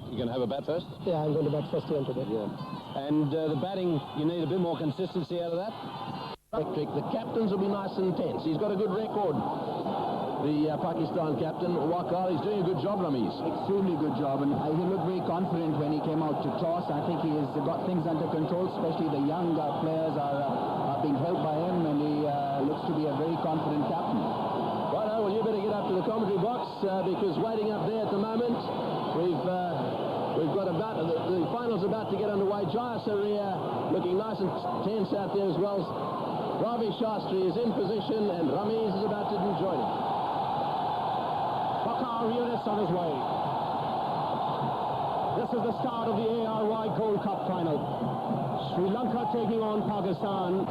You going to have a bat first? Yeah, I'm going to bat first again today. Yeah. And the batting, you need a bit more consistency out of that? Electric. The captains will be nice and intense. He's got a good record. The Pakistan captain, Waqar, he's doing a good job, Rameez. Extremely good job, and he looked very confident when he came out to toss. I think he has got things under control, especially the young players are being helped by him, and he looks to be a very confident captain. Righto, well, you better get up to the commentary box because waiting up there at the moment, we've got the finals about to get underway. Jaya Surya looking nice and tense out there as well. Ravi Shastri is in position, and Rameez is about to join him. Waqar Younis on his way. This is the start of the ARY Gold Cup final. Sri Lanka taking on Pakistan.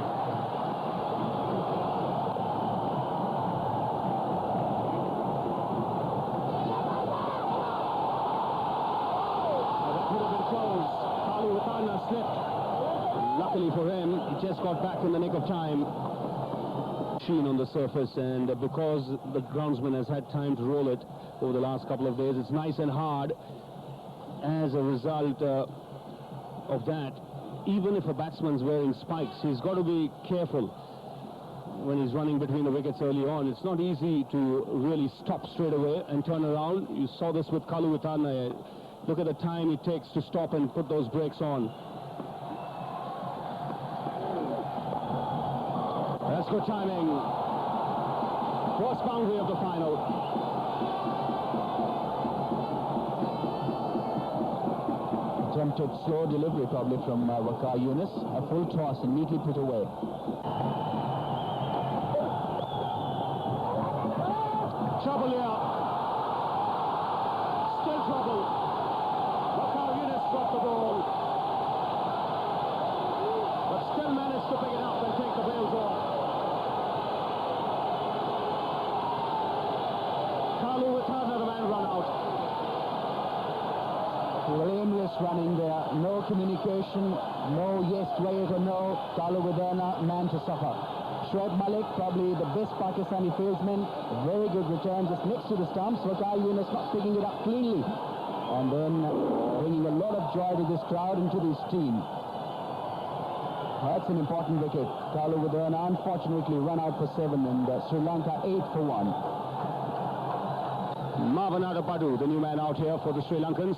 That could have been close. Kali Watana slipped. Luckily for him, he just got back in the nick of time. Sheen on the surface, and because the groundsman has had time to roll it over the last couple of days, it's nice and hard. As a result of that, even if a batsman's wearing spikes, he's got to be careful when he's running between the wickets early on. It's not easy to really stop straight away and turn around. You saw this with Kalu Watana. Look at the time it takes to stop and put those brakes on. That's good timing. Cross boundary of the final. Attempted slow delivery probably from Waqar Younis. A full toss and neatly put away. Trouble here. Still trouble. Waqar Younis dropped the ball. But still managed to pick it up and take the bails off. Kalu Watana, the man run out. Aimless running there, no communication, no yes to it or no. Kalu Watana, man to suffer. Shoaib Malik, probably the best Pakistani fieldsman, very good return just next to the stumps. Waqar Younis not picking it up cleanly, and then bringing a lot of joy to this crowd and to this team. That's an important wicket. Kalu Watana unfortunately run out for 7, and Sri Lanka 8 for 1. Marvanada Badu, the new man out here for the Sri Lankans.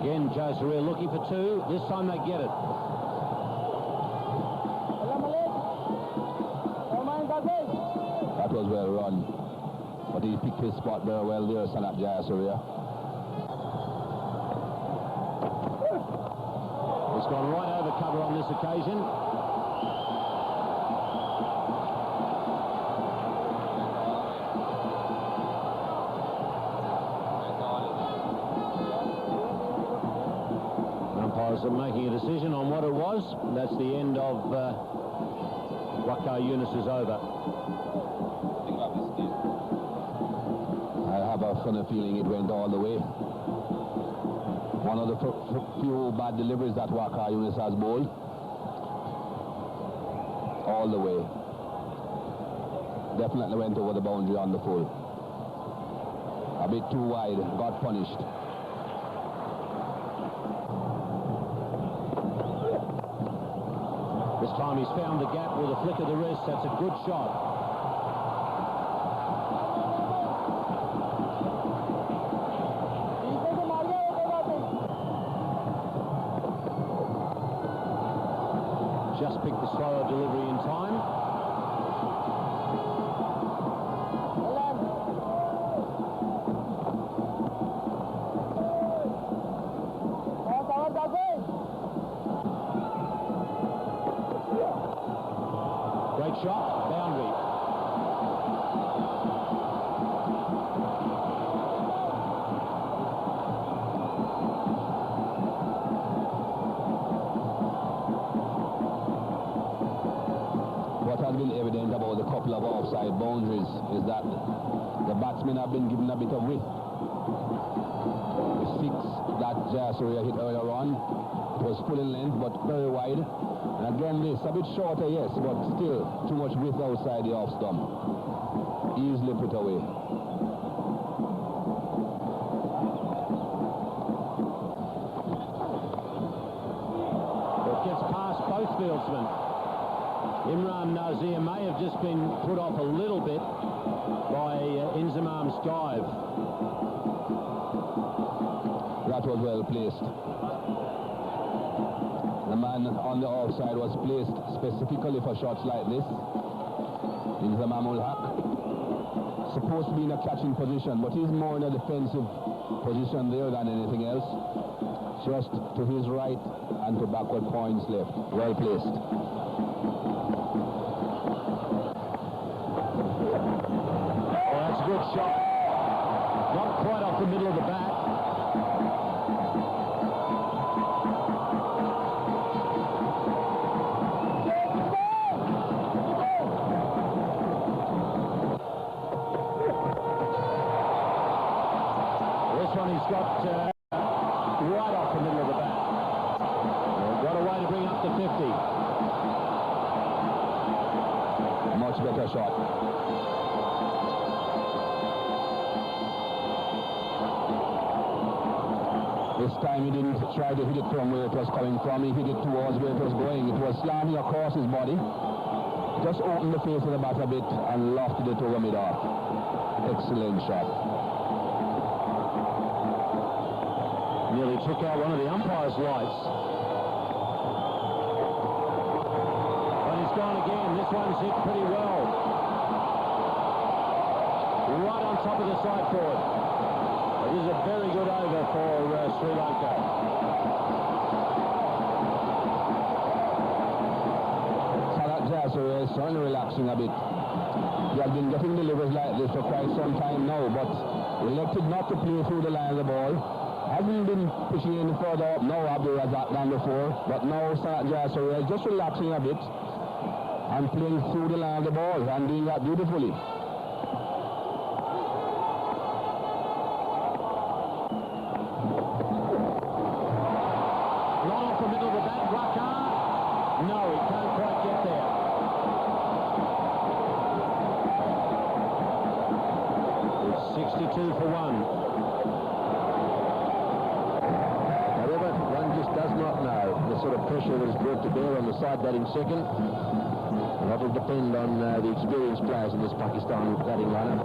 Again, Jaya Surya looking for 2. This time they get it. That was well run, but he picked his spot very well there, Sanat Jaya Surya. It's gone right over cover on this occasion. Umpires are making a decision on what it was. That's the end of Waqar Younis' over. I have a funny feeling it went all the way. One of the few bad deliveries that Waqar Younis has bowled. All the way. Definitely went over the boundary on the full. A bit too wide, got punished. This time he's found the gap with a flick of the wrist. That's a good shot. Just picked the slower delivery in time. Great shot, boundary. What has been evident about the couple of offside boundaries is that the batsmen have been given a bit of width. The 6 that Jaya Surya hit earlier on was full in length but very wide. And again this, a bit shorter, yes, but still too much width outside the off stump. easily put away. It gets past both fieldsmen. Imran Nazir may have just been put off a little bit by Inzamam's dive. That was well placed. The man on the offside was placed specifically for shots like this. Inzamam ul Haq. Supposed to be in a catching position, but he's more in a defensive position there than anything else. Just to his right and to backward points left. Well placed. Oh, that's a good shot. Not quite off the middle of the bat. This one he's got right off the middle of the bat. What a way to bring up the 50. Much better shot. This time he didn't try to hit it from where it was coming from. He hit it towards where it was going. It was slanting across his body. Just opened the face of the bat a bit and lofted it over mid-off. Excellent shot. Nearly took out one of the umpire's lights. But he's gone again. This one's hit pretty well. Right on top of the side forward. It is a very good over for Sri Lanka. Sharjah is certainly relaxing a bit. He has been getting deliveries like this for quite some time now, but elected not to play through the line of the ball. Hasn't been pushing any further up now, Abdul Razak, than before, but now Sharjah is just relaxing a bit and playing through the line of the ball and doing that beautifully. Batting second. And that will depend on the experienced players in this Pakistan batting lineup.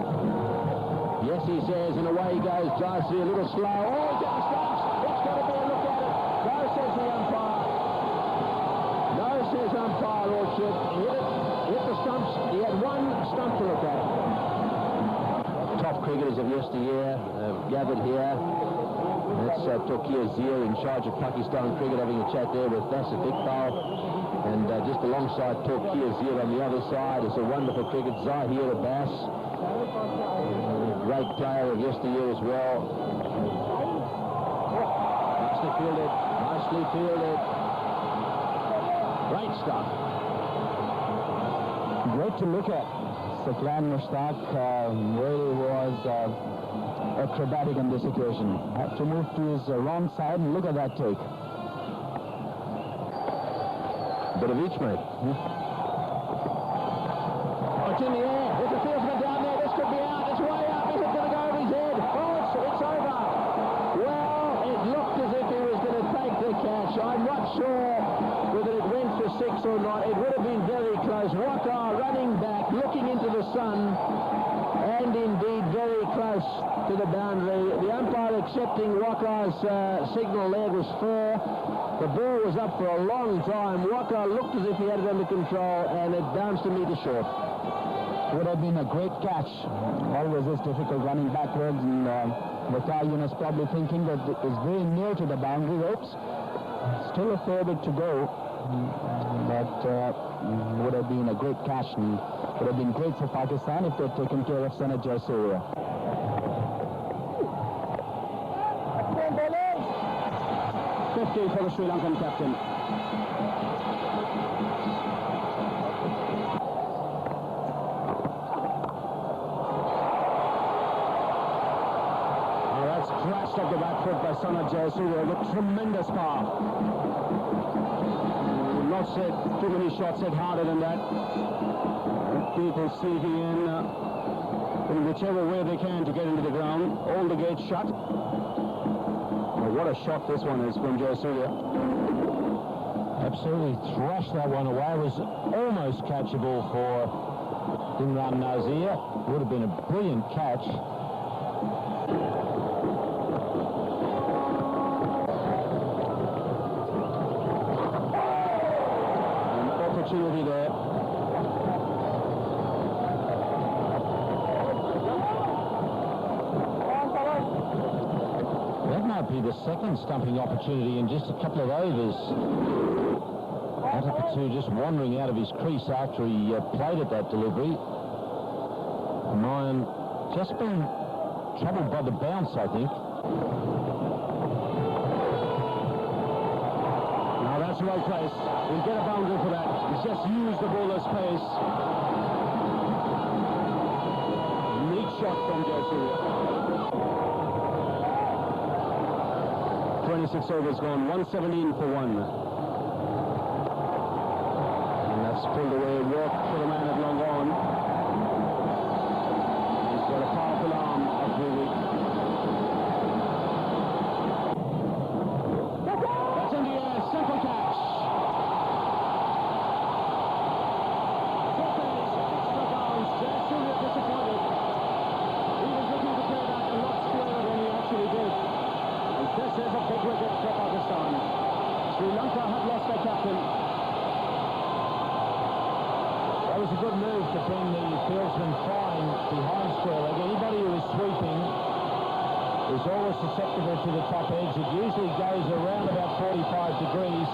Yes, he says, and away he goes. Jayasri a little slow. Oh, he's at the stumps. It's got to be a look at it. No, says the umpire. No, says umpire, Lordship. Hit the stumps. He had one stump to look at. Top cricketers of yesteryear gathered here. That's Turki Azir in charge of Pakistan cricket, having a chat there with Nasir Iqbal. And just alongside Turki Azir on the other side is a wonderful cricket, Zahir Abbas. Great player of yesteryear as well. Nicely fielded, nicely fielded. Great stuff. Great to look at. Saqlain Mushtaq really was acrobatic on this occasion. Had to move to his wrong side, and look at that take. Bit of each, mate. Oh, it's in the air. There's a fieldsman down there. This could be out. It's way up. Is it going to go over his head? Oh, it's over. Well, it looked as if he was going to take the catch. I'm not sure whether it went for six or not. It would have been very close. Waqar running back, looking into the sun, and indeed very close to the boundary. The umpire accepting Waqar's signal there was fair. The ball was up for a long time. Waqar looked as if he had it under control, and it bounced a metre short. Would have been a great catch. Always is difficult running backwards, and Waqar Yunus probably thinking that it's very near to the boundary ropes. Still a fair bit to go, but would have been a great catch, and would have been great for Pakistan if they'd taken care of Sanat Jayasuriya. 50 for the Sri Lankan captain. Oh, that's crashed off the back foot by Sanat Jayasuriya with tremendous power. Not said too many shots hit harder than that. People sleeping in. in whichever way they can to get into the ground. All the gates shut. Oh, what a shot this one is from Jayasuriya. Absolutely thrashed that one away. It was almost catchable for Imran Nazir. Would have been a brilliant catch. An opportunity there. That might be the second stumping opportunity in just a couple of overs. Atapatu just wandering out of his crease after he played at that delivery. Mayan just been troubled by the bounce, I think. Now that's the right place. We'll get a boundary for that. He's just used the bowler's pace. Neat shot from Jayasuriya. 26 overs gone, 117 for 1. And that's pulled away work for the man at long on. He's got a powerful arm of Bhuvi. That's in the air, simple catch. Extra bounce, Jayasuriya disappointed. He was looking to play that a lot squarer than he actually did. This is a big wicket for Pakistan. Sri Lanka have lost their captain. That was a good move to bring the fieldsman fine behind square leg. Anybody who is sweeping is always susceptible to the top edge. It usually goes around about 45 degrees.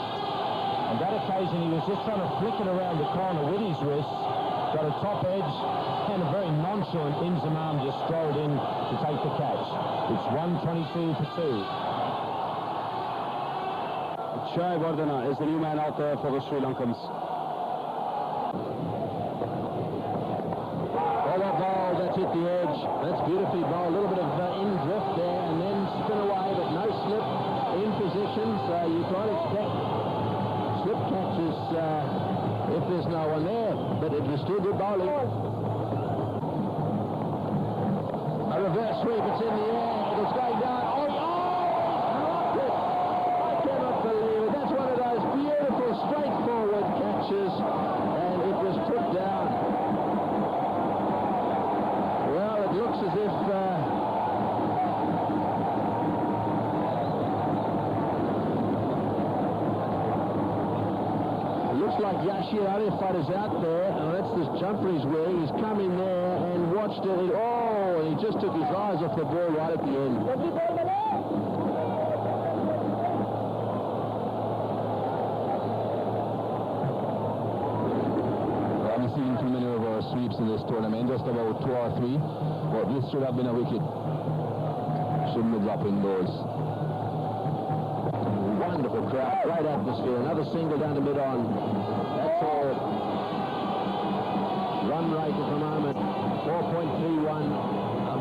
On that occasion, he was just trying to flick it around the corner with his wrist. Got a top edge, and a very nonchalant Inzamam just strolled in to take the catch. It's 122 for 2. Shai Vardhana is the new man out there for the Sri Lankans. Oh, that ball, that's hit the edge. That's beautifully bowled. A little bit of in drift there, and then spin away, but no slip in position. So you can't expect slip catches if there's no one there. But it was still good bowling. A reverse sweep, it's in the air. It was going down. Oh, dropped it. I cannot believe it. That's one of those beautiful, straightforward catches, and it was put down. Well, it looks as if looks like Yashir Arifat is out there, and that's this jumper he's wearing. He's come in there and watched it. Oh, and he just took his eyes off the ball right at the end. I've seen too many reverse sweeps in this tournament, just about 2 or 3, but this should have been a wicket. Shouldn't be dropping those. Wonderful crowd, great atmosphere. Another single down to mid-on. That's all. Run rate at the moment, 4.31.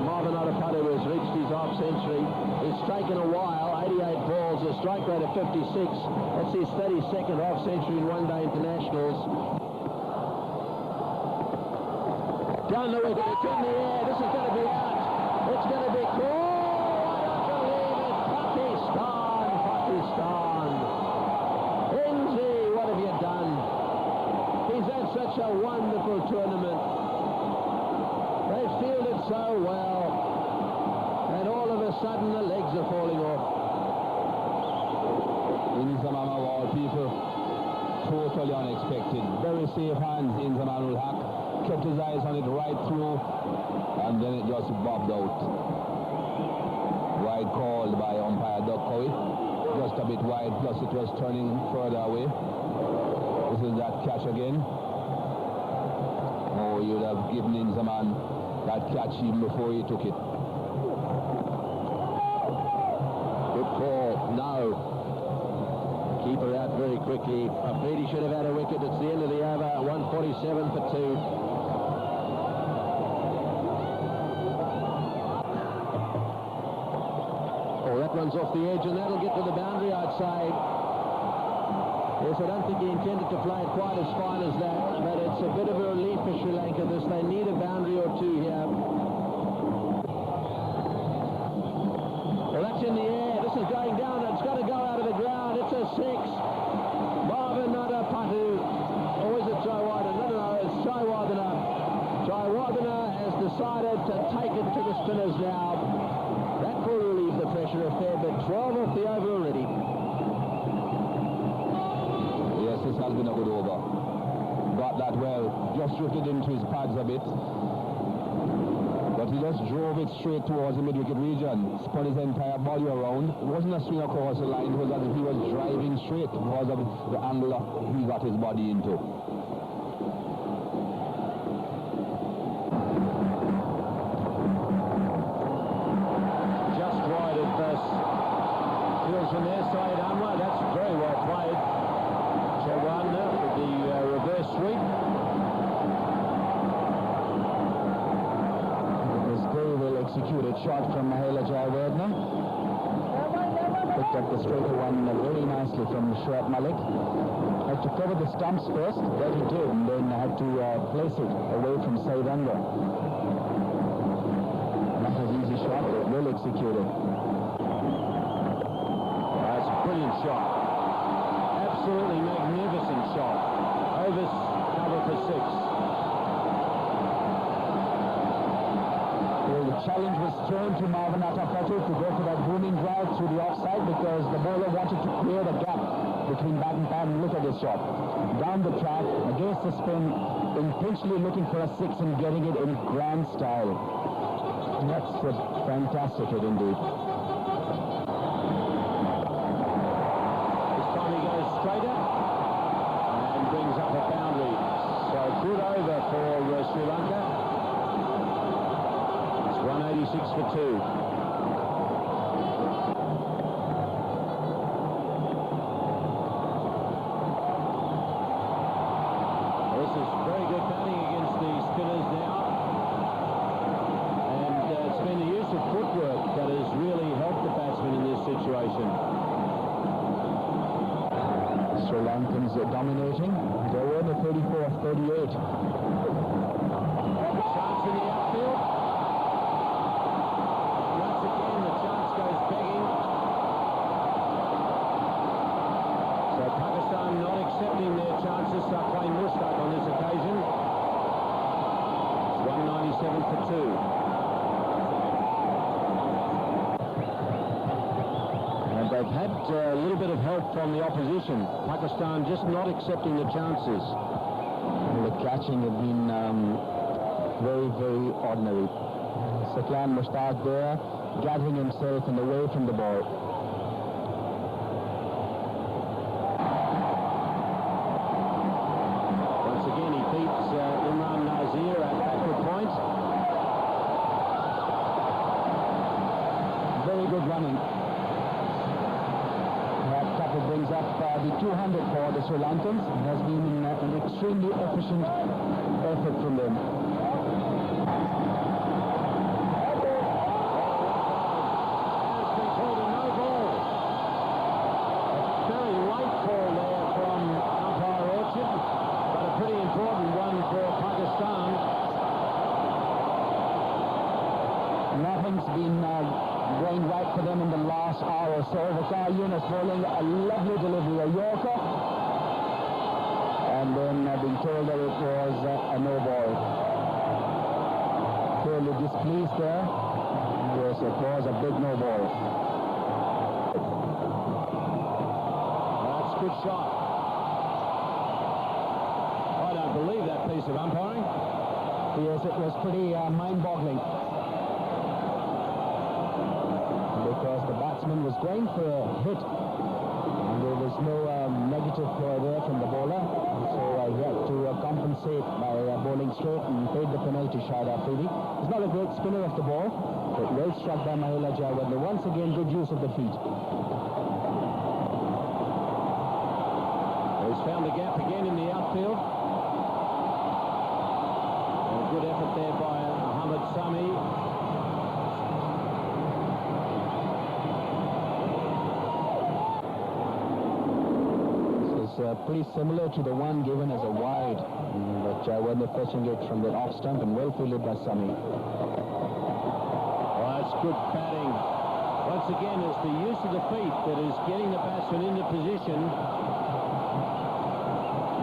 Marvin Arapadu has reached his half century. It's taken a while, 88 balls, a strike rate of 56. That's his 32nd half century in one-day internationals. Down the wicket, it's in the air. This is going to be out. It's going to be cool. I don't believe it. Pakistan. Enzi, what have you done? He's had such a wonderful tournament. They've fielded so well. And all of a sudden the legs are falling off. Inzamam of all people, totally unexpected. Very safe hands, Inzamam ul Haq. Kept his eyes on it right through, and then it just bobbed out. Wide called by umpire Doug Cowie. Just a bit wide, plus it was turning further away. This is that catch again. Oh, you'd have given Inzamam that catch even before he took it. Good call. No. Keeper out very quickly. Afridi should have had a wicket. It's the end of the over. 147 for 2. That runs off the edge, and that'll get to the boundary, I'd say. Yes, I don't think he intended to play it quite as fine as that, but it's a bit of a relief for Sri Lanka. They need a boundary or two here. taken to the spinners now. That will relieve the pressure a fair bit. 12 off the over already. Yes, this has been a good over. Got that well. Just drifted into his pads a bit. But he just drove it straight towards the mid-wicket region. Spun his entire body around. It wasn't a swing across the line. It was as if he was driving straight because of the angle he got his body into. From their side, Anwar, that's very well played. Chawarna with the reverse sweep. It was very well executed shot from Mahela Jayawardene. Picked up the straighter one very nicely from Shoaib Malik. Had to cover the stumps first, that he did, and then had to place it away from Said Anwar. Not an easy shot, but well executed. Brilliant shot. Absolutely magnificent shot. Overs cover for 6. Well, the challenge was thrown to Marvin Atapatu to go for that booming drive through the offside because the bowler wanted to clear the gap between bat and pad. And look at this shot. Down the track, against the spin, intentionally looking for a 6 and getting it in grand style. That's a fantastic hit indeed. Straighter and brings up a boundary. So good over for Sri Lanka. It's 186 for 2. This is very good batting against the spinners now. And it's been the use of footwork that has really helped the batsmen in this situation. Sri Lankans are dominating. They were the 34-38. Chance in the outfield. Once again, the chance goes begging. So Pakistan not accepting their chances. They're playing Mushtaq on this occasion. It's 197 for 2. They've had a little bit of help from the opposition. Pakistan just not accepting the chances. The catching had been very, very ordinary. Saklan Mushtaq there, gathering himself and away from the ball. Once again, he beats Imran Nazir at backward point. Very good running. Brings up the 200 for the Sri Lankans. It has been an extremely efficient effort from them. It's been called a no ball. A very late call there from umpire Orchard, but a pretty important one for Pakistan. Nothing's been going right for them in the last hour or so. Waqar Yunus bowling a lovely delivery, a Yorker, and then being told that it was a no ball. Clearly displeased there. Yes, it was a big no ball. That's a good shot. I don't believe that piece of umpiring. Yes, it was pretty mind-boggling. Because the batsman was going for a hit. And there was no negative there from the bowler. So he had to compensate by bowling straight and paid the penalty, Shahid Afridi. He's not a great spinner of the ball, but well struck by Mahela Jayawardene. Once again, good use of the feet. He's found the gap again in the outfield. And a good effort there by Mohammad Sami. Pretty similar to the one given as a wide, but Jayawardene fetching it from the off stump and well fielded by Sami. Oh, that's good batting. Once again, it's the use of the feet that is getting the batsman into position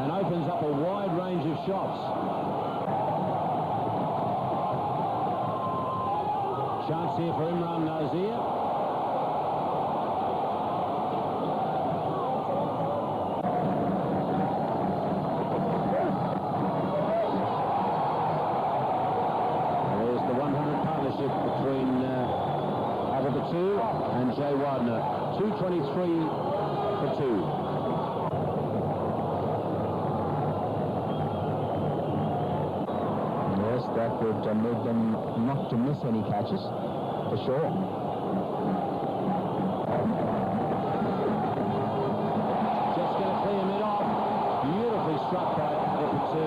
and opens up a wide range of shots. chance here for Imran Nazir. There's the 100 partnership between Adabatu and Jay Wardner. 2:23 for 2. That would make them not to miss any catches, for sure. Just going to clear mid off. Beautifully struck by Adabatu.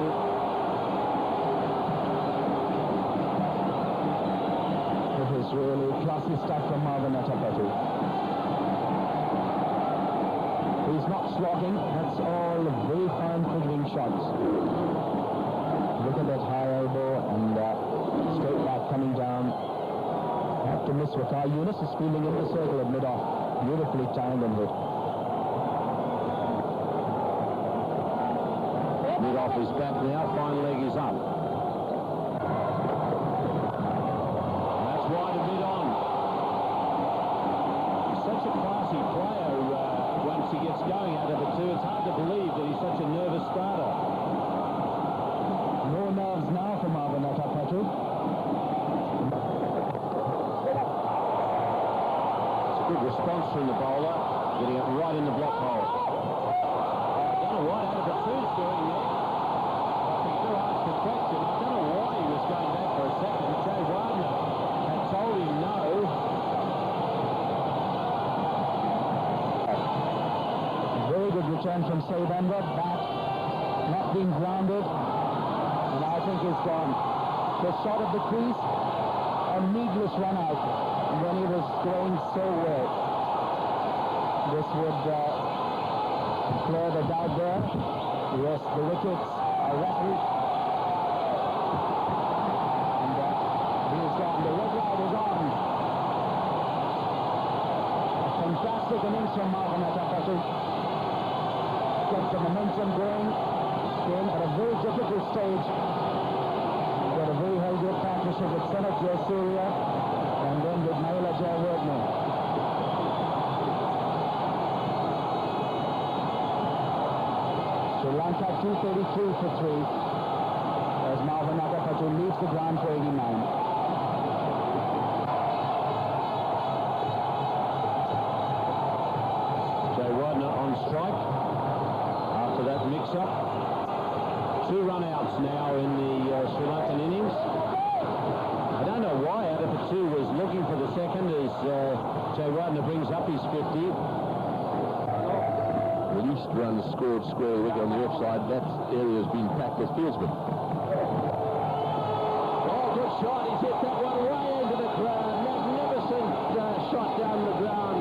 It is really classy stuff from Marvin Atapatu. He's not slogging. That's all very fine figuring shots. Look at that high elbow and straight back coming down. Have to miss Wakar Yunus is fielding in the circle at mid-off. Beautifully timed and hit. Mid-off is back now. Fine leg is up. That's wide and mid-on. He's such a classy player once he gets going out of it too. It's hard to believe that he's such a nervous starter. No nerves now for Marvin Atapatu. It's a good response from the bowler, getting it right in the block hole. I don't know what Adabatu's doing there. I think too hard to question. I don't know why he was going back for a second. Jay Wardner had told him no. Very good return from Saibandar. Bat not being grounded. And I think he's gone. The shot of the crease, a needless run out when he was going so well. This would clear the doubt there. Yes, the wickets are rattled. And he's gone. The red light is on. A fantastic innings from Marvin Atapatu. Kept the momentum going. Came at a very difficult stage. Got a very healthy partnership with Sanat Jayasuriya and then with Mahela Jayawardene. Sri Lanka 233 for 3 as Marvin Atapatu leaves the ground for 89. Jayawardene on strike after that mix-up. 2 run-outs now in the Sri Lankan innings. I don't know why Adapatu was looking for the second as Jay Wardner brings up his 50. The least runs scored square leg on the offside. That area has been packed with fieldsmen. Oh, good shot. He's hit that one way into the ground. Magnificent shot down the ground.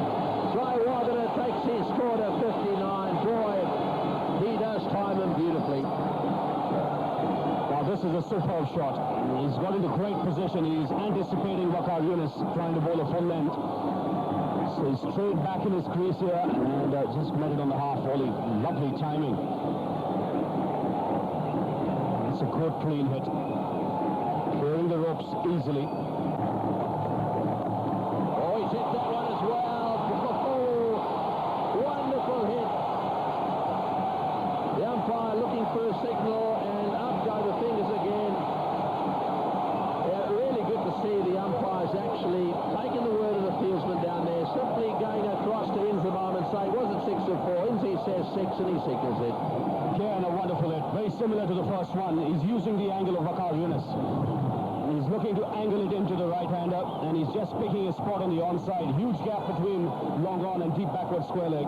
Jay Wardner takes his score to 59. Boy, he does time him beautifully. This is a superb shot. He's got into great position. He's anticipating Wakar Yunus trying to bowl a full length. So he's straight back in his crease here and just met it on the half volley. Lovely timing. It's a good clean hit. Clearing the ropes easily. Oh, he's hit that one as well. Oh, wonderful hit. The umpire looking for a signal and up go the fingers again. Yeah, really good to see the umpires actually taking the word of the fieldsman down there, simply going across to Inzamam and saying, was it 6 or 4? Inzi says 6 and he signals it. Again, a wonderful hit. Very similar to the first one. He's using the angle of Wakar Yunus. He's looking to angle it into the right-hander and he's just picking a spot on the onside. Huge gap between long on and deep backward square leg.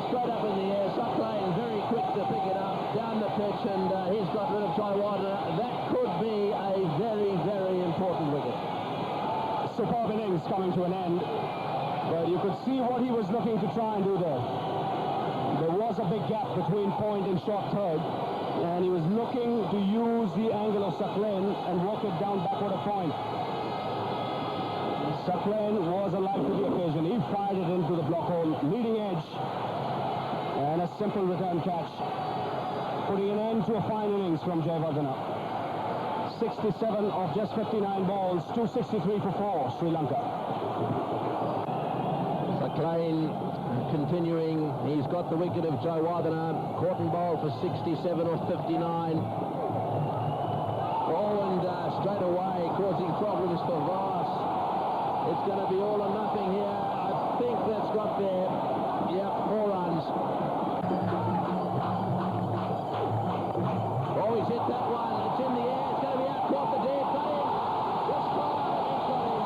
Straight up in the air, Sucklane very quick to pick it up, down the pitch, and he's got rid of Jay Wardner. That could be a very, very important wicket. Superb innings coming to an end, but you could see what he was looking to try and do there. There was a big gap between point and short third, and he was looking to use the angle of Sucklane and walk it down backward a point. Suckland was alive to the occasion. He fired it into the block hole, leading edge, and a simple return catch, putting an end to a fine innings from Jayawardena. 67 of just 59 balls, 263 for 4, Sri Lanka. Suckland continuing. He's got the wicket of Jayawardena. Caught and bowled for 67 off 59. And straight away causing problems for Voss. It's going to be all or nothing here. I think that's got there. Yeah, 4 runs. Oh, he's hit that one. It's in the air. It's going to be out. Caught the dead. Got him. Just caught him. He's got him.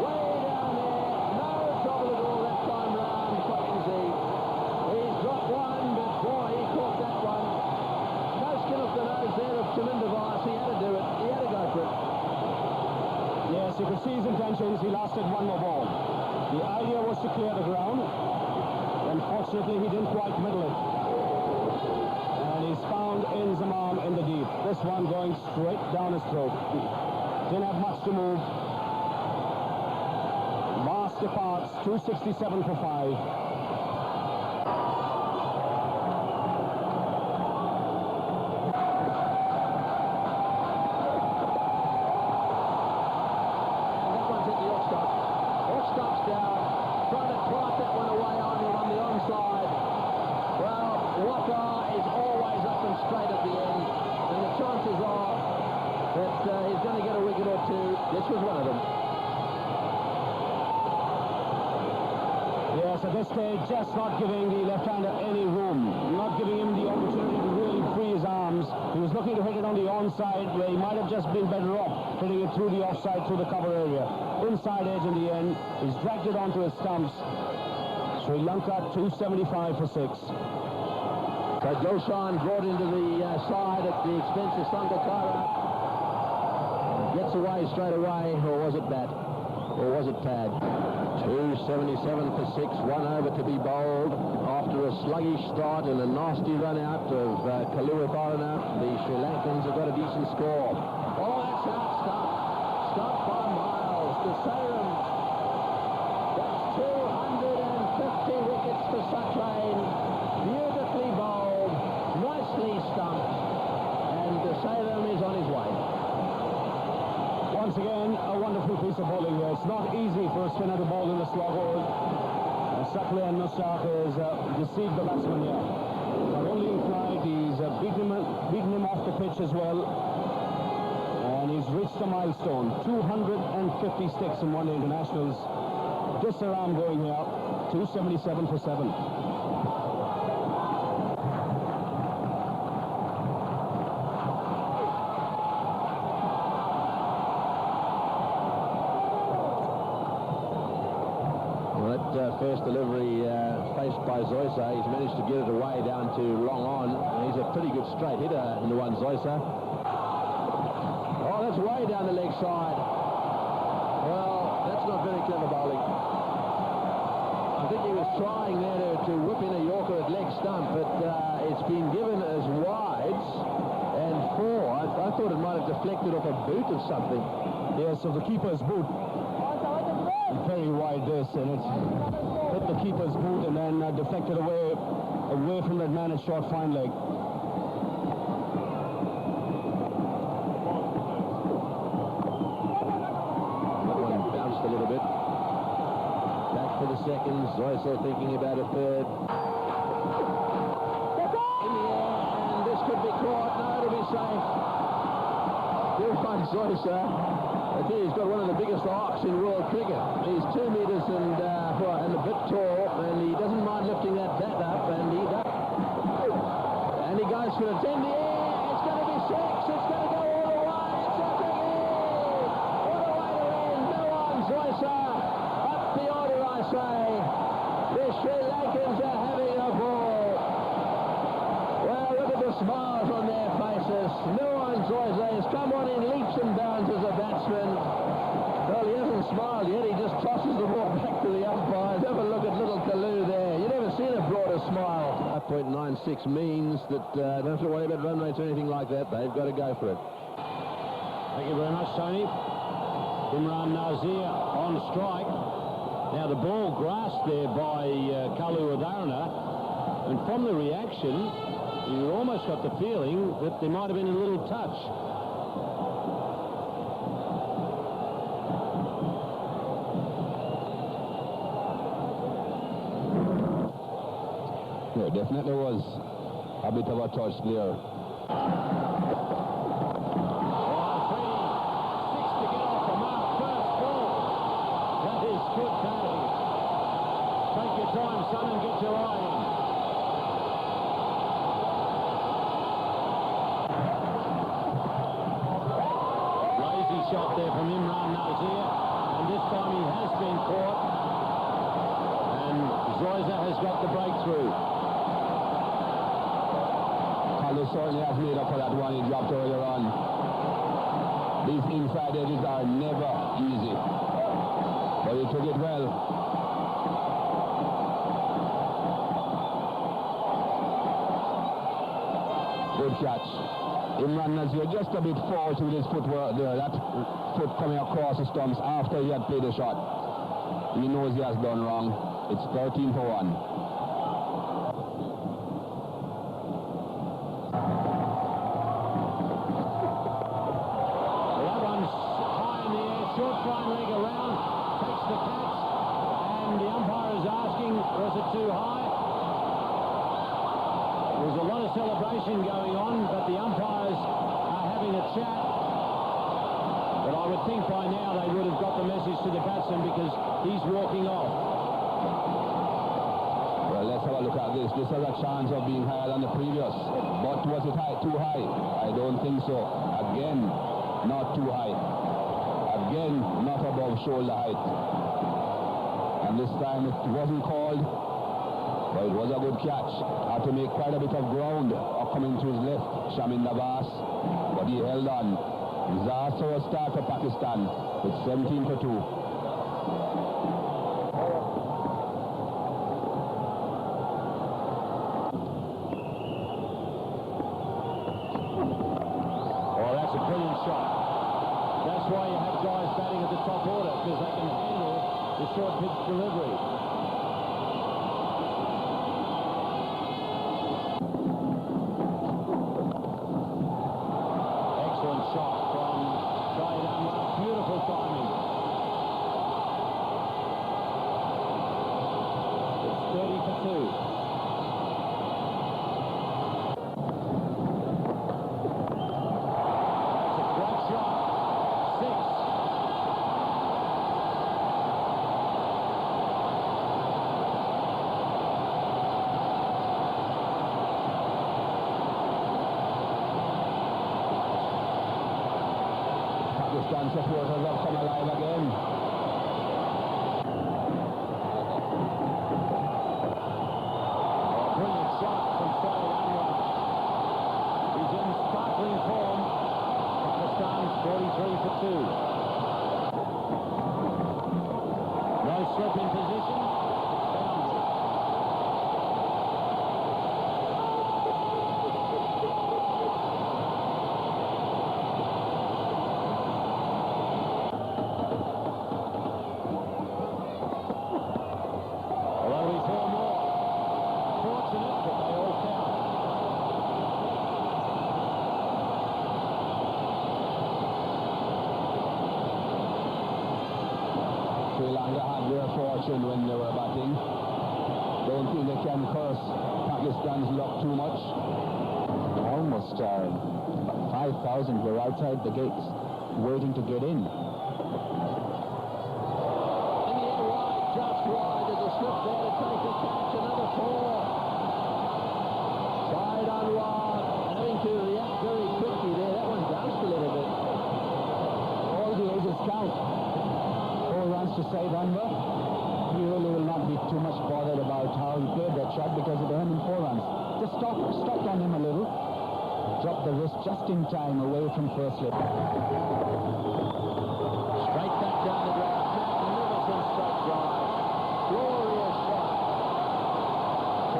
Way down there. No trouble at all that time round for Easy. He's dropped one, but boy, he caught that one. No skin off the nose there of Chaminda Voss. He had to do it. He had to go for it. Yes, you could see his intentions. He lasted one more ball. The idea was to clear the ground. Unfortunately, he didn't quite middle it. And he's found Inzamam in the deep. This one going straight down his throat. Didn't have much to move. Voss departs, 267 for 5. This was one of them. Yes, at this stage, just not giving the left-hander any room, not giving him the opportunity to really free his arms. He was looking to hit it on the onside, where he might have just been better off hitting it through the offside, through the cover area. Inside edge in the end, he's dragged it onto his stumps. Sri Lanka 275 for 6. So Gulshan brought into the side at the expense of Sangakkara. Gets away straight away, or was it bat? Or was it pad? 277 for 6, 1 over to be bowled after a sluggish start and a nasty run out of Kaluwitharana. The Sri Lankans have got a decent score. Oh, that's out stuff. Stuff by Miles to Sarum. That's 250 wickets for Suckland. Beautifully bowled, nicely stumped, and the Sarum is on his way. Once again, a wonderful piece of bowling here. It's not easy for a spinner to bowl in the slog hole. Suckland Mushtaq has deceived the batsman here. Not only in flight, he's beaten him off the pitch as well. And he's reached a milestone. 250 sticks in one-day internationals. Disarm going here. 277 for 7. First delivery faced by Zoysa. He's managed to get it away down to long on. He's a pretty good straight hitter in the one, Zoysa. Oh, that's way down the leg side. Well, that's not very clever bowling. I think he was trying there to whip in a Yorker at leg stump, but it's been given as wides and 4. I thought it might have deflected off a boot or something. Yes, of the keeper's boot. Very wide this, and it's hit the keeper's boot and then deflected away from that man at short fine leg. That one bounced a little bit. Back for the second. Zoysa thinking about a third. In the air, and this could be caught. No, it'll be safe. You'll find Zoysa. I think he's got one of the biggest arcs in world cricket. He's 2 meters and a bit tall, and he doesn't mind lifting that bat up, and he does. And he goes for it. It's in the air. It's going to be 6. It's going to go all the way. It's a big hit. All the way to end. No on Zoysa. Up the order, I say. The Sri Lankans are having a ball. Well, look at the smiles on their faces. No on Zoysa has come on in leaps and bounds as a batsman. Well, he hasn't smiled yet. He just tosses the ball back to the umpires. Have a look at little Kalu there. You've never seen a broader smile. 5.96 means that don't have to worry about run rates or anything like that. They've got to go for it. Thank you very much, Tony. Imran Nazir on strike. Now the ball grasped there by Kalu Adarna, and from the reaction, you almost got the feeling that there might have been a little touch. There definitely was a bit of a touch there. Time, son, and get your eye in. Lazy shot there from Imran Nazir, and this time he has been caught, and Zoyza has got the breakthrough. Kalu certainly has made up for that one he dropped earlier on. These inside edges are never easy, but he took it well. Good catch. Imran Nazir just a bit forward with his footwork there. That foot coming across the stumps after he had played the shot. He knows he has done wrong. It's 13 for 1. Well, that one's high in the air. Short flying leg around. Takes the catch. And the umpire is asking, was it too high? There's a lot of celebration going on, but the umpires are having a chat. But I would think by now they would have got the message to the batsman because he's walking off. Well, let's have a look at this. This has a chance of being higher than the previous. But was it too high? I don't think so. Again, not too high. Again, not above shoulder height. And this time it wasn't called. But it was a good catch. Had to make quite a bit of ground coming to his left, Shamin Nawaz. But he held on. Disastrous start for Pakistan. It's 17 for 2. Oh, that's a brilliant shot. That's why you have guys batting at the top order, because they can handle the short pitch delivery. Shot from Shahid Anwar. Beautiful timing. It's 30 for 2. That's a great shot. 6. Pakistan supporters have come alive again. Brilliant shot from Shahid Anwar. He's in sparkling form. Pakistan 43 for 2. No slip in position. Boundary. Srilanka had their fortune when they were batting. Don't think they can curse Pakistan's luck too much. Almost 5,000 were outside the gates, waiting to get in. In the air wide, just wide. There's a slip there to take the catch. Another 4. Shahid Anwar having to react very quickly there. That one bounced a little bit. All the ages count. 4 runs to Shahid Anwar. He really will not be too much bothered about how he played that shot because it earned him 4 runs. Just stopped on him a little. Dropped the wrist just in time away from first slip. Straight back down the ground. Magnificent straight drive. Glorious shot.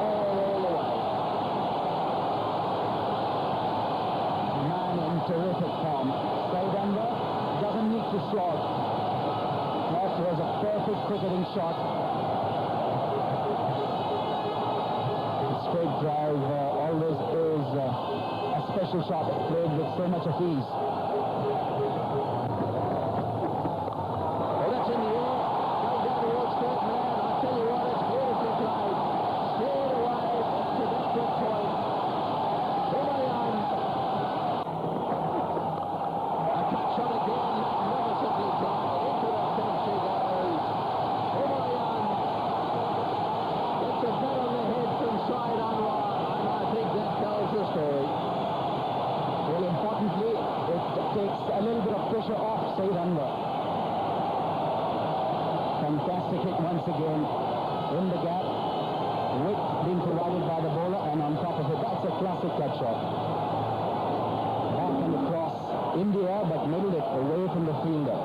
4 all the way. Man in terrific form. Shahid Anwar doesn't need to slog. terrific cricketing shot. Straight drive always is a special shot played with so much of ease. Well, that's in the air. Going down towards third man. I tell you what, it's beautifully played. Steered away to that good point. Humayun. A cut shot again. Magnificently played. Into the fence he goes. Humayun gets a bat on the head from Syed Anwar. And I think that tells the story. Well, importantly, it takes a little bit of pressure off Syed Anwar. Fantastic hit once again in the gap. Width being provided by the bowler, and on top of it, that's a classic cut shot. Back and across in the air, but middled it away from the fielder.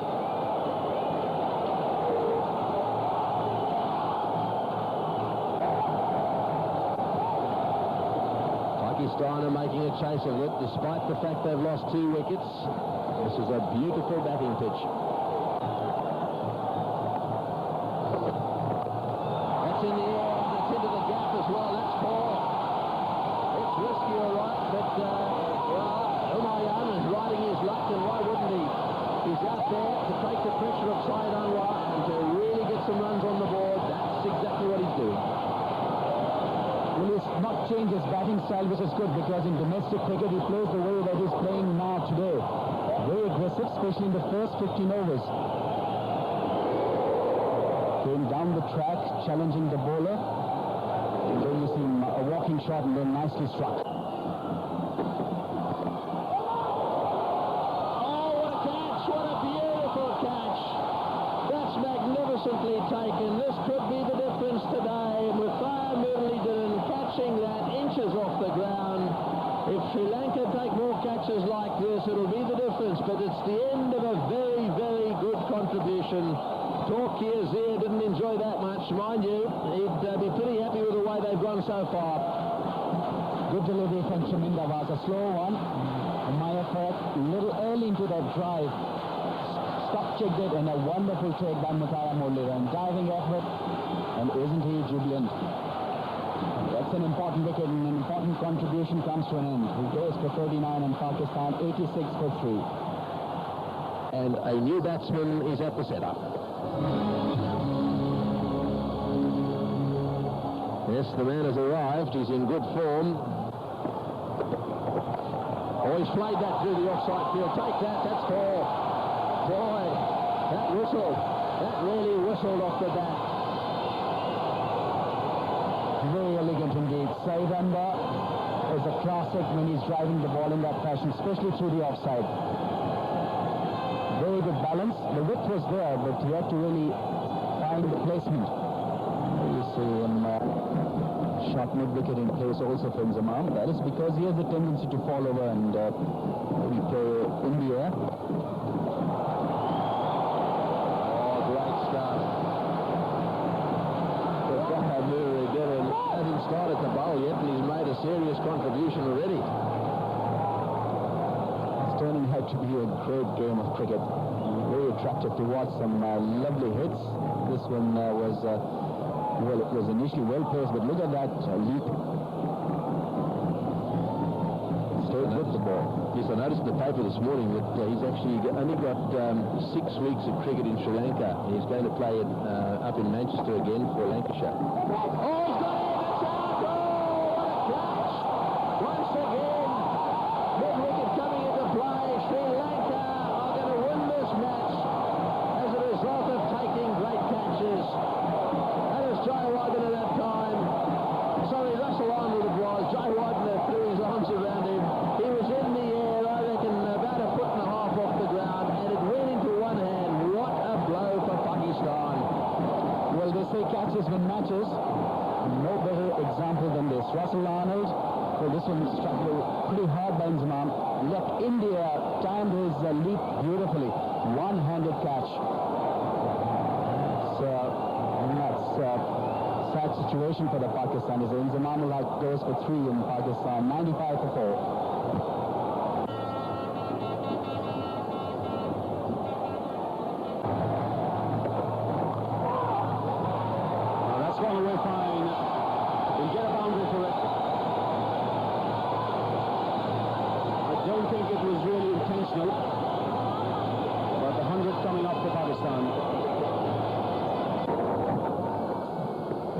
Pakistan are making a chase of it, despite the fact they've lost 2 wickets. This is a beautiful batting pitch. That's in the air, and it's into the gap as well. That's 4. It's risky, all right, but, Humayun is riding his luck, and why wouldn't he? He's out there to take the pressure of Syed Anwar and to really get some runs on the board. That's exactly what he's doing. Well, he's not changed his batting style, which is good, because in domestic cricket he plays the way that he's playing now today. Very aggressive, especially in the first 15 overs. Going down the track, challenging the bowler. And then you see a walking shot and then nicely struck. Oh, what a catch! What a beautiful catch! That's magnificently taken. This could be the difference today. Muthaiya Muralidharan catching that inches off the ground. If Sri Lanka take more catches like this, it'll be the difference. But it's the end of a very, very good contribution. Torquay Azir didn't enjoy that much, mind you. He'd be pretty happy with the way they've gone so far. Good delivery from Chaminda was a slow one. My effort, a little early into that drive. Stop checked it, and a wonderful take by Muthaiya Muralidharan. Diving effort, and isn't he jubilant? That's an important wicket, and an important contribution comes to an end. He goes for 39 and Pakistan 86 for 3. And a new batsman is at the setup. Yes, the man has arrived. He's in good form. Oh, he's played that through the offside field. Take that. That's 4. Boy, that whistled. That really whistled off the bat. Very elegant indeed. Syed Anwar is a classic when he's driving the ball in that fashion, especially through the offside. Very good balance. The width was there, but he had to really find the placement. You see him shot mid-wicket in place also for Inzamam. That is because he has the tendency to fall over and maybe play in the air. Oh, great stuff. Muralidharan hasn't started to bowl yet, and he's made a serious contribution already. It's turning out to be a great game of cricket. Very attractive to watch. Some lovely hits. This one was, well, it was initially well placed, but look at that leap. Stayed with the ball. Yes, I noticed in the paper this morning that he's actually only got 6 weeks of cricket in Sri Lanka. He's going to play it up in Manchester again for Lancashire. Oh, he's got it! It's out! Oh, what a catch! Once again, mid-wicket coming into play. Sri Lanka are going to win this match as a result of taking great catches. That was Jai Wardner at that time. Sorry, Russell Arnold it was. Jai Wardner threw his arms around him. He was in the air, I reckon, about 1.5 feet off the ground, and it went into one hand. What a blow for Pakistan. Well, they say catches win matches. No better example than this. Russell Arnold, well, this one struck pretty hard by Inzamam. Left India, timed his leap beautifully. One-handed catch. That's a sad situation for the Pakistanis. Inzamam goes for 3 in Pakistan, 95 for 4.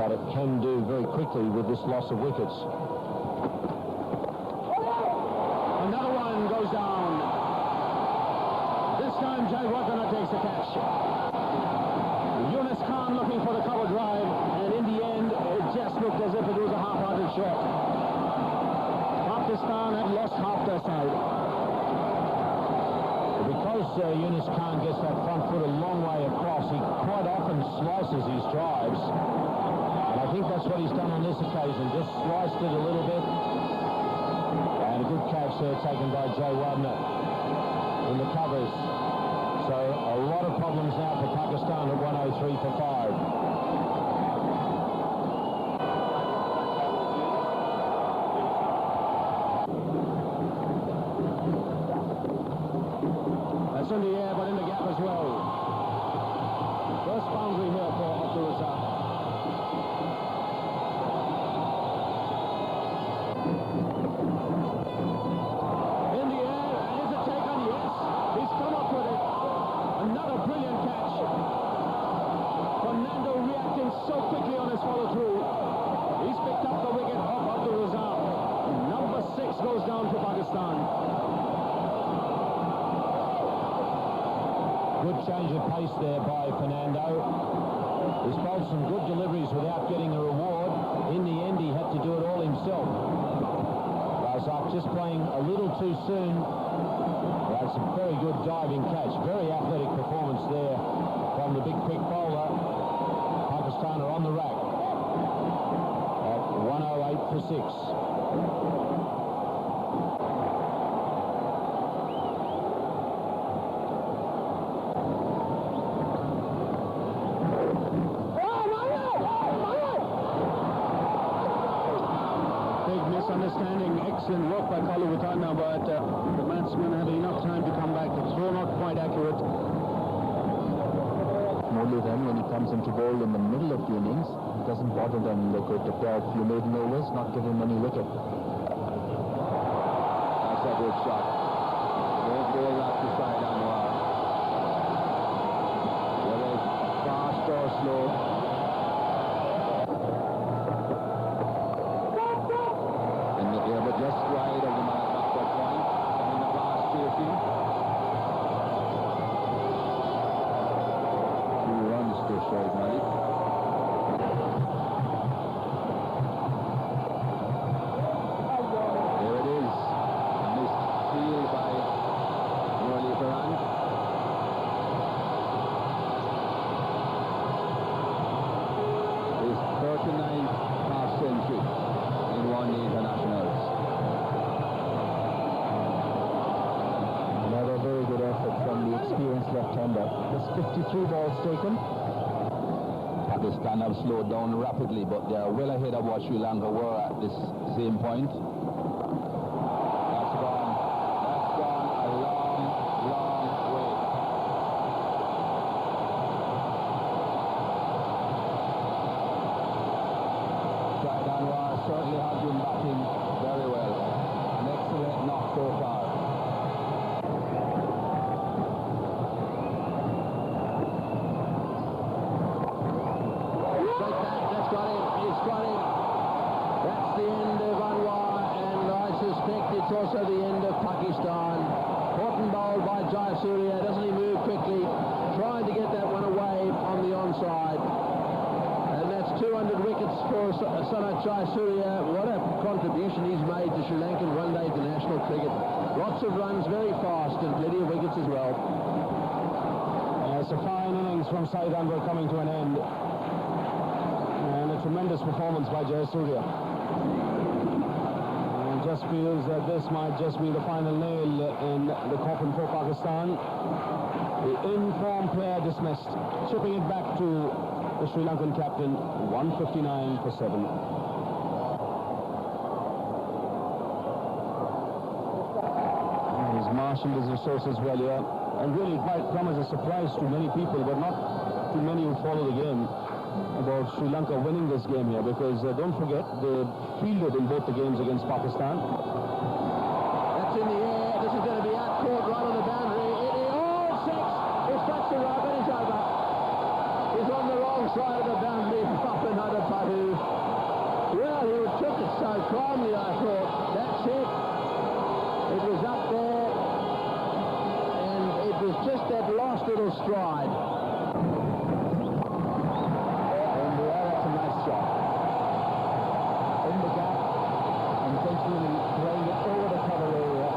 what it can do very quickly with this loss of wickets. Another one goes down. This time, Jai Wadana takes the catch. Yunus Khan looking for the cover drive, and in the end, it just looked as if it was a half-hearted shot. Pakistan had lost half their side. Because Yunus Khan gets that front foot a long way across, he quite often slices his drives. And I think that's what he's done on this occasion, just sliced it a little bit. And a good catch there taken by Jai Wadana in the covers. So a lot of problems now for Pakistan at 103 for 5. That's in the air, but in the gap as well. First boundary here for Abdul Razak. In the air, and is it taken? Yes. He's come up with it. Another brilliant catch. Fernando reacting so quickly on his follow-through. He's picked up the wicket of Abdul Razak. Number 6 goes down for Pakistan. Good change of pace there by Fernando. He's bowled some good deliveries without getting a reward. In the end, he had to do it all himself. Razak just playing a little too soon. That's a very good diving catch. Very athletic performance there from the big quick bowler. Pakistan are on the rack at 108 for 6. Misunderstanding, excellent work by Kalu Vitana, but the batsman had enough time to come back. The throw not quite accurate. Only then when he comes into bowl in the middle of the innings, it doesn't bother them. They could declare a few maiden overs, not give him any wicket. That's a good shot. Don't go left to side, Anwar. Whether it's fast or slow. But just wide of the backward point, coming across chasing. 2 runs to Shoaib Malik. There it is. Missed field by Murali Farhan. His 39th half-century in one-day internationals. Another very good effort from the experienced left-hander. Just 53 balls taken. Pakistan have slowed down rapidly, but they are well ahead of what Sri Lanka were at this same point. That's gone a long, long way. Shahid Anwar certainly has been batting very well. An excellent knock so far. It's also the end of Pakistan. Horton bowled by Jayasuriya. Doesn't he move quickly? Trying to get that one away on the onside. And that's 200 wickets for Sanat Jayasuriya. What a contribution he's made to Sri Lankan one-day international cricket. Lots of runs, very fast, and plenty of wickets as well. It's a fine innings from Saeed Anwar coming to an end. And a tremendous performance by Jayasuriya. Just feels that this might just be the final nail in the coffin for Pakistan. The in-form player dismissed, chipping it back to the Sri Lankan captain, 159 for 7. He's marshaled his resources well here, and really quite come as a surprise to many people, but not to many who follow the game, about Sri Lanka winning this game here, because don't forget, they fielded in both the games against Pakistan. That's in the air. This is going to be out caught right on the boundary. Oh, 6! It's touched the right, but it's over. He's on the right. wrong side of the boundary from another Patu. Well, he took it so calmly, I thought. That's it. It was up there, and it was just that last little stride. And that's a nice shot. In the gap, intentionally playing it over the cover area.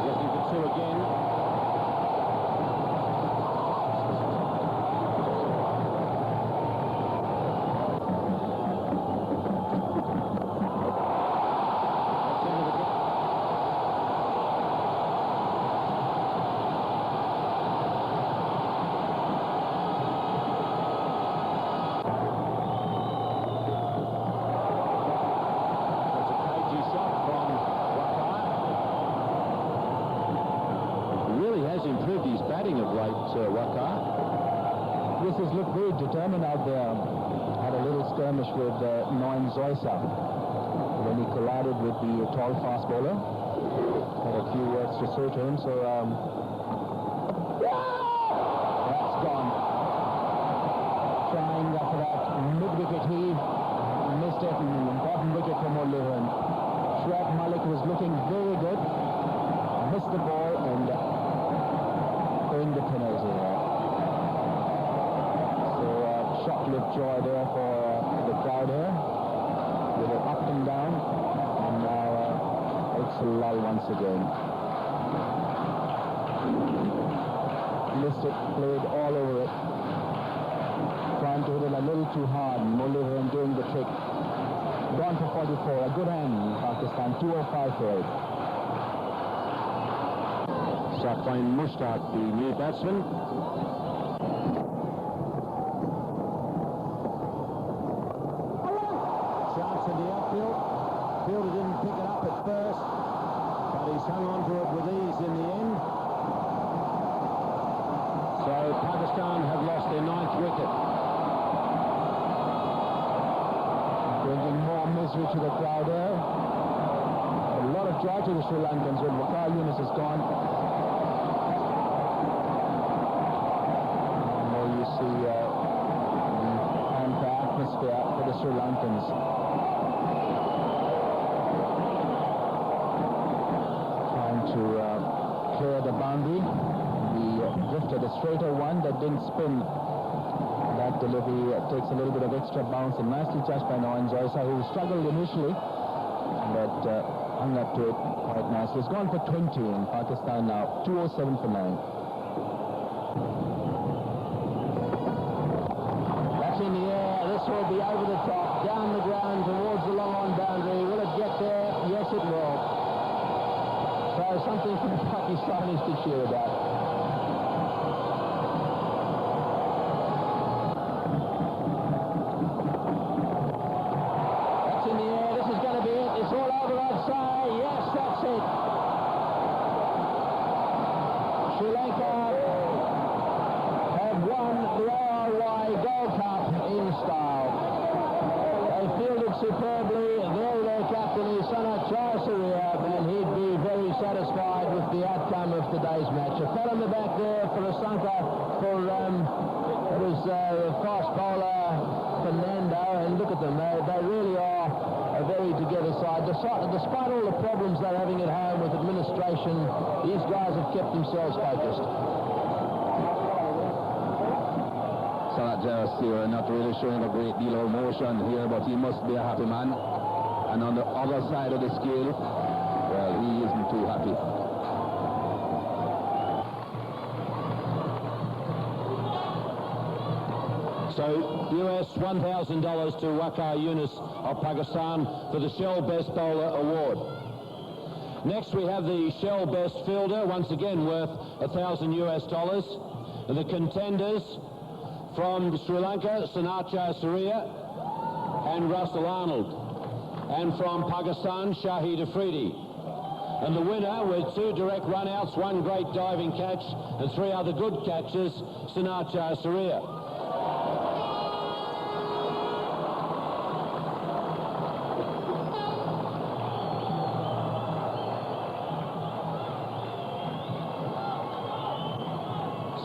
Looking for two again. Improved his batting of late, Waqar. This has looked very determined out there. Had a little skirmish with Noin Zoysa when he collided with the tall fast bowler. Had a few words to say to him, so that's gone. Trying after that mid-wicket heave, missed it, an important wicket for Mulligan. Shoaib Malik was looking very good, missed the ball and in the penalty there. So shock with joy there for the crowd here. With it up and down, and now it's a lull once again. Missed it, played all over it. Trying to hit it a little too hard. Mulligan doing the trick. Gone for 44. A good hand, Pakistan. 205 for 8. Safwan Mushtaq, the new batsman. Chance in the outfield. Fielder didn't pick it up at first, but he's hung on to it with ease in the end. So Pakistan have lost their 9th wicket. Bringing more misery to the crowd here. A lot of joy to the Sri Lankans when Waqar Younis is gone. See the atmosphere for the Sri Lankans. Trying to clear the boundary. The drifted a straighter one that didn't spin. That delivery takes a little bit of extra bounce and nicely touched by Noin Zoysa, who struggled initially, but hung up to it quite nicely. It's gone for 20 in Pakistan now. 207 for 9. In the air, this will be over the top, down the ground towards the long-on boundary. Will it get there? Yes, it will. So something for the Pakistanis to cheer about. That's in the air. This is going to be it. It's all over, I'd say. Yes, that's it. Sri Lanka have won the RY Gold Cup in style. They fielded superbly. There their captain is Sharjah, and he'd be very satisfied with the outcome of today's match. A pat on the back there for Srilanka for it was the fast bowler Fernando, and look at them. They really are a very together side. Despite all the problems they're having at home with administration, these guys have kept themselves focused. Sharjah here not really showing a great deal of emotion here, but he must be a happy man. And on the other side of the scale, well, he isn't too happy. So US $1,000 to Waqar Younis of Pakistan for the Shell Best Bowler Award. Next we have the Shell Best Fielder, once again worth $1,000 US. The contenders from Sri Lanka, Srinacha Surya and Russell Arnold. And from Pakistan, Shahid Afridi. And the winner with 2 direct run-outs, 1 great diving catch and 3 other good catches, Srinacha Surya.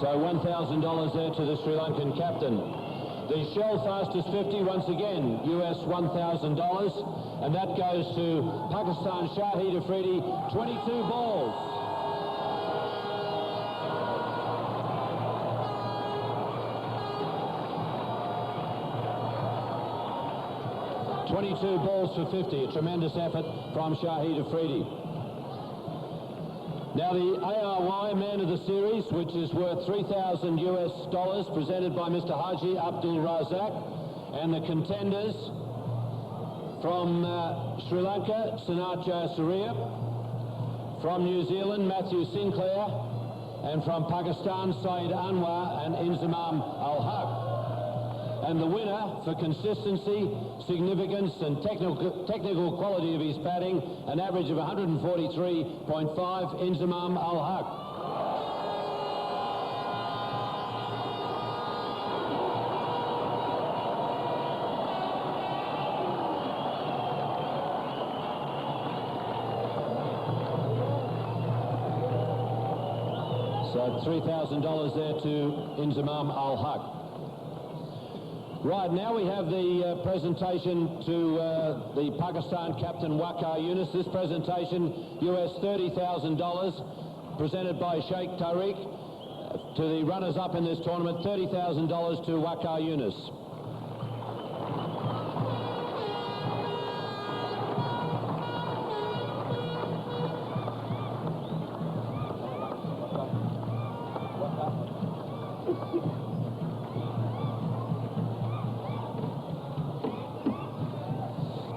So $1,000 there to the Sri Lankan captain. The shell fastest 50 once again, US $1,000, and that goes to Pakistan Shahid Afridi, 22 balls. $22 balls for 50, a tremendous effort from Shahid Afridi. Now the ARY Man of the Series, which is worth $3,000 US, presented by Mr. Haji Abdul Razak, and the contenders from Sri Lanka, Sanat Jayasuriya, from New Zealand, Matthew Sinclair, and from Pakistan, Saeed Anwar and Inzamam Al-Haq. And the winner for consistency, significance and technical quality of his batting, an average of 143.5, Inzamam Al-Haq. So $3,000 there to Inzamam Al-Haq. Right, now we have the presentation to the Pakistan captain Waqar Yunus. This presentation, US $30,000, presented by Sheikh Tariq. To the runners-up in this tournament, $30,000 to Waqar Yunus.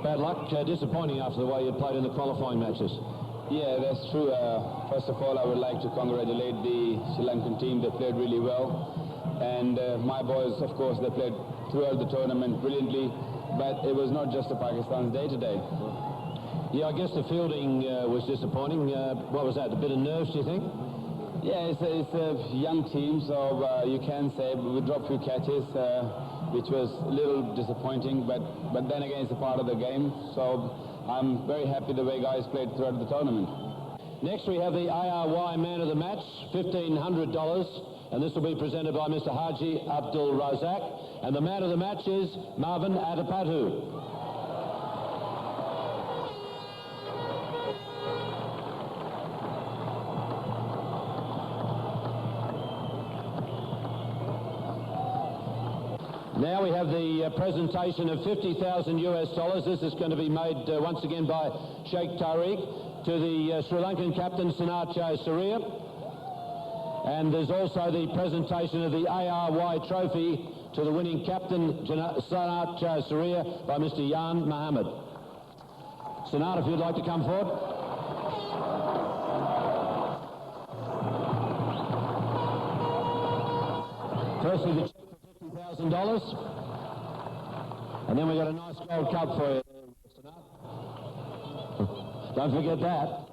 Bad luck, disappointing after the way you played in the qualifying matches. Yeah, that's true. First of all, I would like to congratulate the Sri Lankan team. They played really well. And my boys, of course, they played throughout the tournament brilliantly. But it was not just the Pakistan's day today. Yeah, I guess the fielding was disappointing. What was that, a bit of nerves, do you think? Yeah, it's a young team, so you can say we dropped a few catches, which was a little disappointing, but then again, it's a part of the game. So I'm very happy the way guys played throughout the tournament. Next, we have the ARY Man of the Match, $1,500, and this will be presented by Mr. Haji Abdul Razak. And the Man of the Match is Marvin Adapatu. Now we have the presentation of $50,000 US. This is going to be made once again by Sheikh Tariq to the Sri Lankan captain Sanat Jayasuriya. And there's also the presentation of the ARY trophy to the winning captain Sanat Jayasuriya by Mr. Yan Mohammed. Sanat, if you'd like to come forward. Firstly, the $50,000, and then we got a nice gold cup for you, Sanat. Don't forget that.